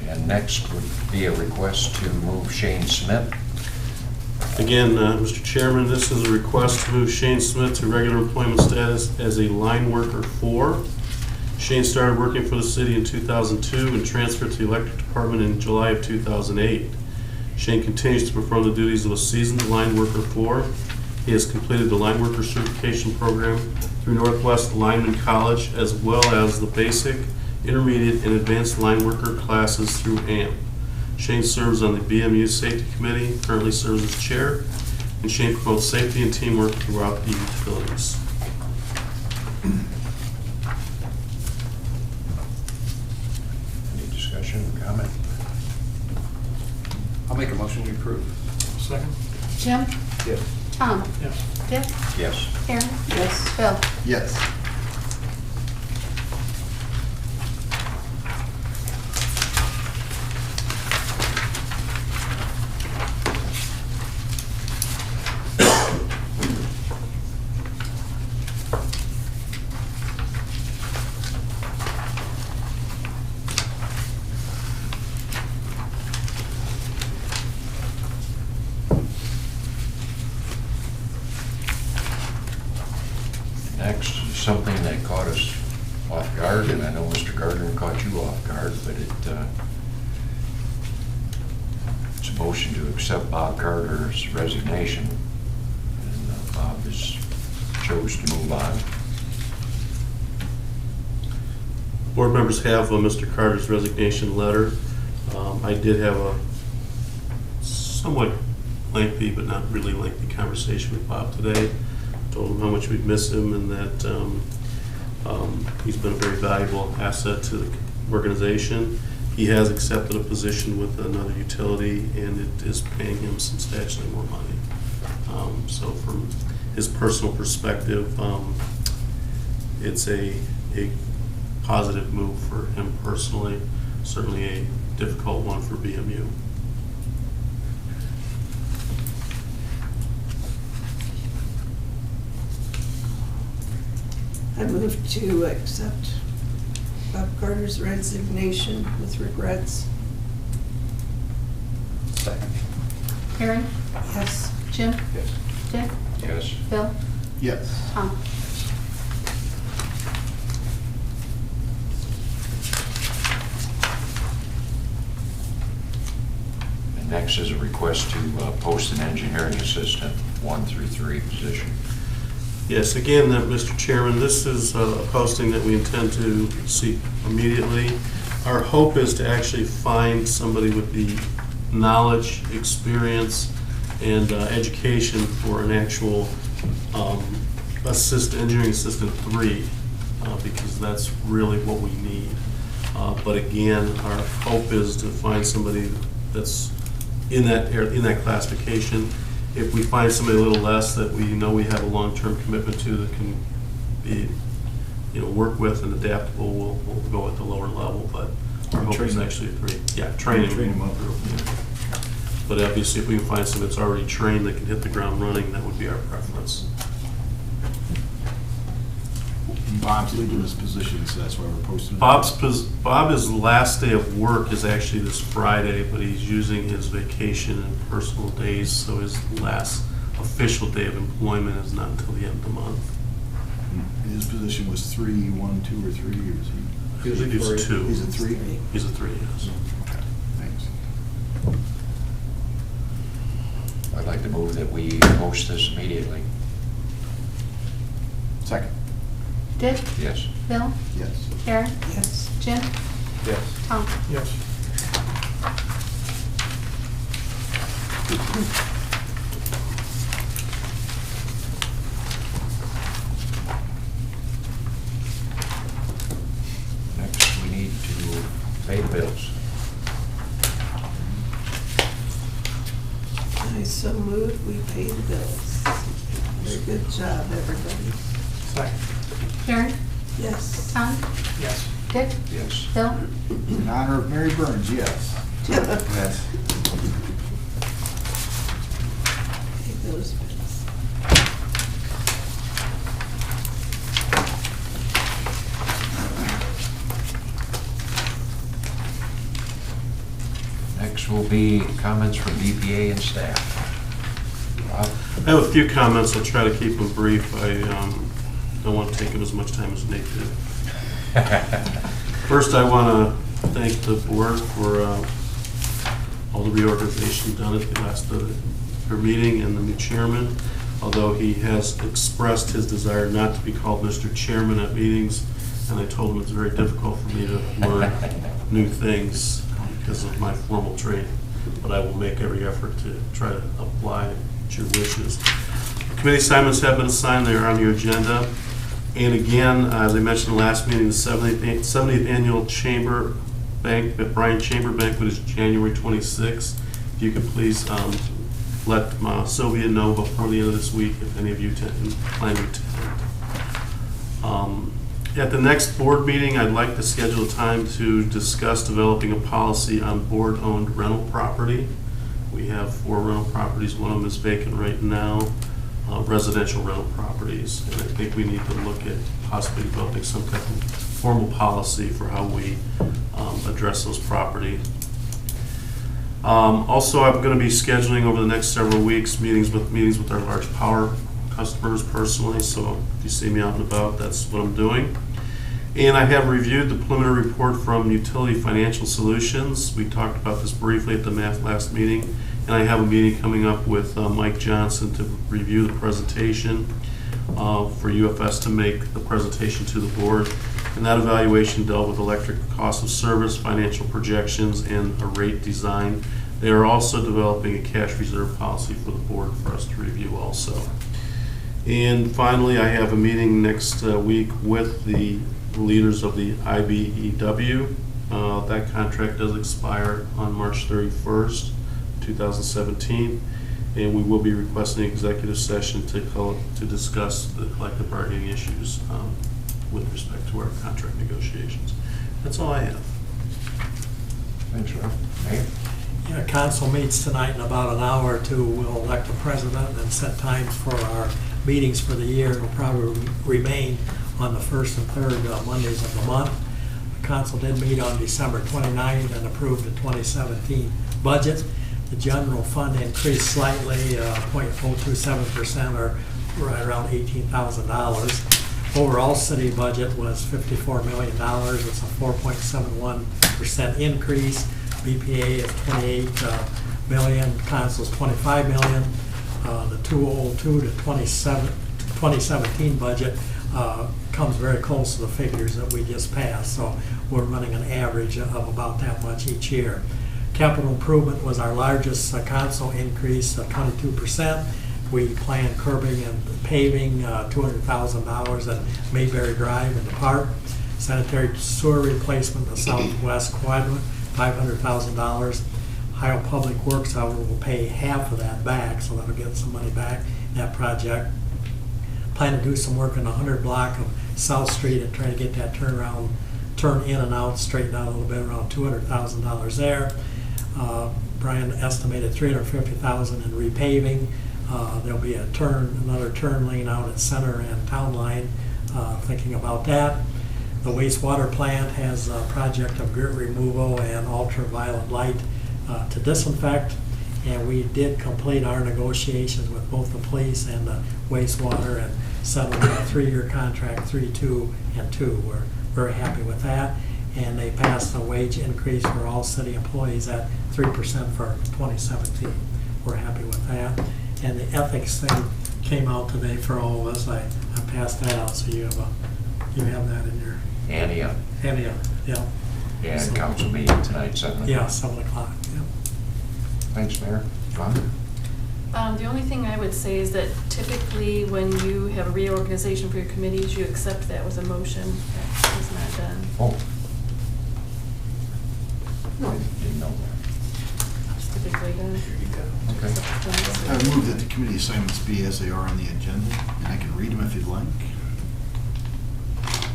And next would be a request to move Shane Smith. Again, Mr. Chairman, this is a request to move Shane Smith to regular employment status as a line worker 4. Shane started working for the city in 2002 and transferred to the electric department in July of 2008. Shane continues to perform the duties of a seasoned line worker 4. He has completed the line worker certification program through Northwest Lineman College, as well as the basic, intermediate, and advanced line worker classes through AMP. Shane serves on the BMU Safety Committee, currently serves as chair, and Shane promotes safety and teamwork throughout the utilities. Any discussion, comment? I'll make a motion to approve. Second? Jim? Yes. Tom? Yes. Dick? Yes. Karen? Yes. Bill? Yes. Next is something that caught us off guard, and I know Mr. Gardner caught you off guard, but it's a motion to accept Bob Carter's resignation. And Bob has chose to move on. Board members have Mr. Carter's resignation letter. I did have a somewhat lengthy, but not really lengthy conversation with Bob today. Told him how much we'd miss him and that he's been a very valuable asset to the organization. He has accepted a position with another utility, and it is paying him substantially more money. So from his personal perspective, it's a positive move for him personally, certainly a difficult one for BMU. I move to accept Bob Carter's resignation with regrets. Second. Karen? Yes. Jim? Yes. Dick? Yes. Bill? Yes. Tom? And next is a request to post an engineering assistant 1 through 3 position. Yes, again, Mr. Chairman, this is a posting that we intend to seek immediately. Our hope is to actually find somebody with the knowledge, experience, and education for an actual engineering assistant 3, because that's really what we need. But again, our hope is to find somebody that's in that classification. If we find somebody a little less that we know we have a long-term commitment to that can be, work with and adaptable, we'll go at the lower level. But our hope is actually a 3. Yeah, train him up. Yeah. But obviously, if we can find somebody that's already trained that can hit the ground running, that would be our preference. Bob's leaving his position, so that's why we're posting it. Bob's last day of work is actually this Friday, but he's using his vacation and personal days, so his last official day of employment is not until the end of the month. His position was 3, 1, 2, or 3 years. I believe he's 2. He's a 3? He's a 3, yes. Okay, thanks. I'd like to move that we post this immediately. Second. Dick? Yes. Bill? Yes. Karen? Yes. Jim? Yes. Tom? Yes. Next, we need to pay the bills. I so moved, we pay the bills. Very good job, everybody. Karen? Yes. Tom? Yes. Dick? Yes. Bill? In honor of Mary Burns, yes. Yes. Pay those bills. Next will be comments from Epa and staff. Rob? I have a few comments. I'll try to keep them brief. I don't want to take up as much time as Nate did. First, I want to thank the board for all the reorganization done at the last their meeting, and the new chairman. Although he has expressed his desire not to be called Mr. Chairman at meetings, and I told him it's very difficult for me to learn new things because of my formal training. But I will make every effort to try to apply your wishes. Committee assignments have been assigned. They are on your agenda. And again, as I mentioned in the last meeting, the 70th Annual Chamber Bryan Chamber Banquet is January 26th. If you could please let Sylvia know before the end of this week if any of you plan to attend. At the next board meeting, I'd like to schedule a time to discuss developing a policy on board-owned rental property. We have 4 rental properties. One of them is vacant right now, residential rental properties. And I think we need to look at possibly developing some type of formal policy for how we address those properties. Also, I'm going to be scheduling over the next several weeks meetings with our large power customers personally, so if you see me out and about, that's what I'm doing. And I have reviewed the preliminary report from Utility Financial Solutions. We talked about this briefly at the last meeting, and I have a meeting coming up with Mike Johnson to review the presentation for UFS to make the presentation to the board. And that evaluation dealt with electric cost of service, financial projections, and a rate design They are also developing a cash reserve policy for the board for us to review also. And finally, I have a meeting next week with the leaders of the IBEW. That contract does expire on March 31st, 2017, and we will be requesting an executive session to discuss the collective bargaining issues with respect to our contract negotiations. That's all I have. Thanks, Rob. Mayor? Yeah, council meets tonight in about an hour or two. We'll elect a president and set times for our meetings for the year. It'll probably remain on the first and third Mondays of the month. The council did meet on December 29th and approved the 2017 budget. The general fund increased slightly, 0.027%, or right around $18,000. Overall city budget was $54 million. It's a 4.71% increase. BPA is 28 million, council's 25 million. The 2002 to 2017 budget comes very close to the figures that we just passed, so we're running an average of about that much each year. Capital improvement was our largest council increase of 22%. We planned curbing and paving, $200,000 at Mayberry Drive in the park. Sanitary sewer replacement in the southwest quadrant, $500,000. Ohio Public Works, however, will pay half of that back, so that'll get some money back in that project. Plan to do some work in the 100 block of South Street and try to get that turn in and out, straighten out a little bit, around $200,000 there. Bryan estimated $350,000 in repaving. There'll be another turn lane out at Center and Town Line, thinking about that. The wastewater plant has a project of grit removal and ultraviolet light to disinfect, and we did complete our negotiations with both the police and the wastewater and settled a 3-year contract, 3, 2, and 2. We're very happy with that, and they passed a wage increase for all city employees at 3% for 2017. We're happy with that. And the ethics thing came out today for all of us. I passed that out, so you have that in your... Annie, yeah. and So- council meeting tonight, 7 o'clock. Yeah, 7 o'clock, yeah. Thanks, Mayor. John? The only thing I would say is that typically when you have a reorganization for your committees, you accept that with a motion. That was not done. Oh. I didn't know that. It's typically done. Okay. I move that the committee assignments be as they are on the agenda, and I can read them if you'd like.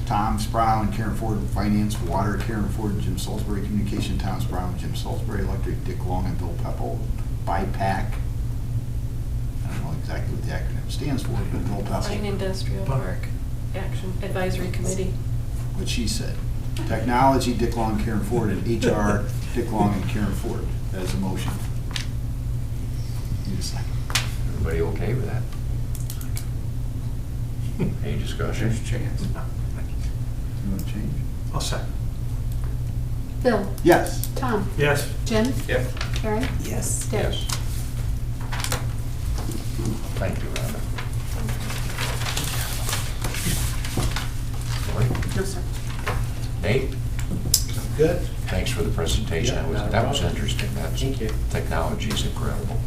Tom Sproul and Karen Ford, Finance, Water, Karen Ford and Jim Salisbury, Communication, Tom Sproul and Jim Salisbury, Electric, Dick Long and Bill Peppel, BIPAC. I don't know exactly what the acronym stands for, but Bill Bryan Peppel, Industrial Park Action Advisory Committee. what she said. Technology, Dick Long, Karen Ford, and HR, Dick Long and Karen Ford. That is a motion. Need a second. Everybody okay with that? Any discussion? There's a chance. You want to change? I'll second. Bill? Yes. Tom? Yes. Jim? Yeah. Karen? Yes. Dick? Yes. Thank you, Rhonda. Roy? No, sir. Nate? Good. Thanks for the presentation. Yeah, That was, not a that was problem. interesting. That's, Thank you. technology is incredible.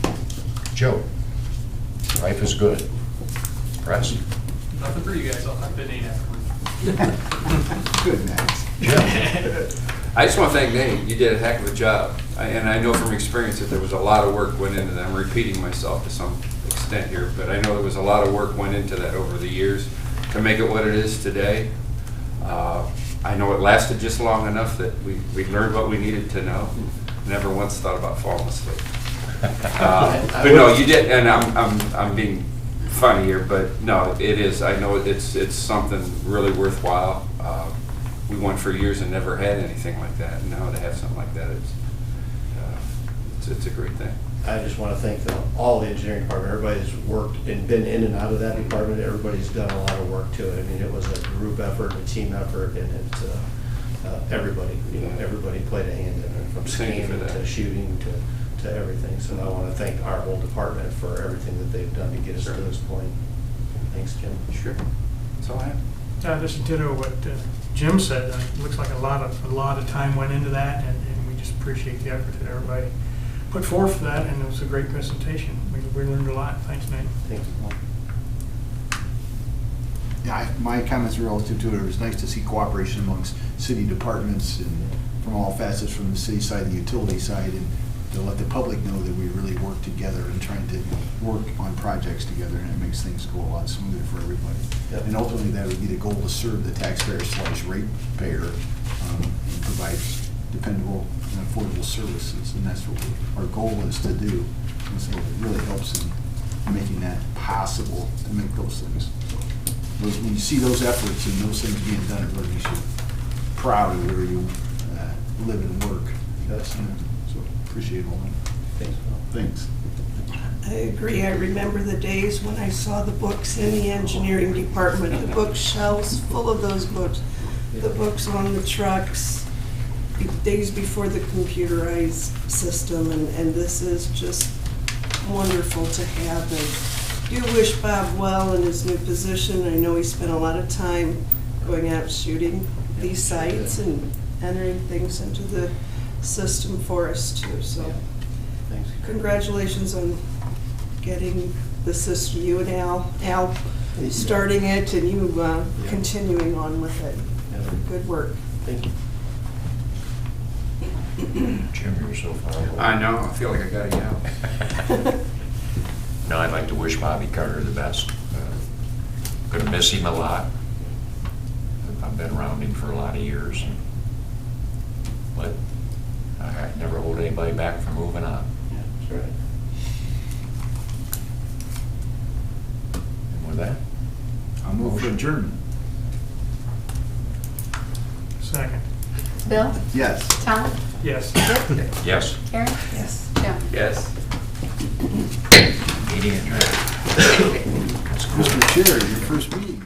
Joe? Life is good. Press? Nothing for you guys, I've been named afterwards. Good, Max. Jim? I just want to thank Nate. You did a heck of a job. And I know from experience that there was a lot of work went into that. I'm repeating myself to some extent here, but I know there was a lot of work went into that over the years to make it what it is today. I know it lasted just long enough that we learned what we needed to know. Never once thought about falling asleep. But no, you did, and I'm being funny here, but no, it is. I know it's something really worthwhile. We went for years and never had anything like that, and now to have something like that, it's a great thing. I just want to thank all the engineering department. Everybody's worked and been in and out of that department. Everybody's done a lot of work to it. I mean, it was a group effort, a team effort, and it's everybody. Everybody played a hand in it, from Thank you for scanning that. to shooting to everything. So I want to thank our whole department for everything that they've done to get us to this point. Thanks, Jim. Sure. That's all I have. Just to ditto what Jim said, it looks like a lot of time went into that, and we just appreciate the effort that everybody put forth for that, and it was a great presentation. We learned a lot. Thanks, Nate. Thank you. Yeah, my comments relative to it, it was nice to see cooperation amongst city departments and from all facets, from the city side, the utility side, and to let the public know that we really work together and trying to work on projects together, and it makes things go a lot smoother for everybody. Yep. And ultimately, that would be the goal, to serve the taxpayer/ratepayer and provide dependable and affordable services, and that's what our goal is to do. And so it really helps in making that possible to make those things. So when you see those efforts and those things being done, it really makes you proud of where you live and work. Yes. So appreciate all that. Thanks. Thanks. I agree. I remember the days when I saw the books in the engineering department, the bookshelves full of those books, the books on the trucks, days before the computerized system, and this is just wonderful to have. And do wish Bob well in his new position. I know he spent a lot of time going out shooting these sites and entering things into the system for us too. So Thanks. congratulations on getting the system, you and Al starting it, and you continuing on with it. Yeah. Good work. Thank you. Jim, you're so far away. I know, I feel like I gotta yell. No, I'd like to wish Bobby Carter the best. Gonna miss him a lot. I've been around him for a lot of years, but I never hold anybody back from moving on. Yeah, that's right. And with that, I'll move for adjournment. Second. Bill? Yes. Tom? Yes. Rick? yes, Karen? Yes. Jim? Yes. meeting adjourned. That's cool. Mr. Chair, your first meeting.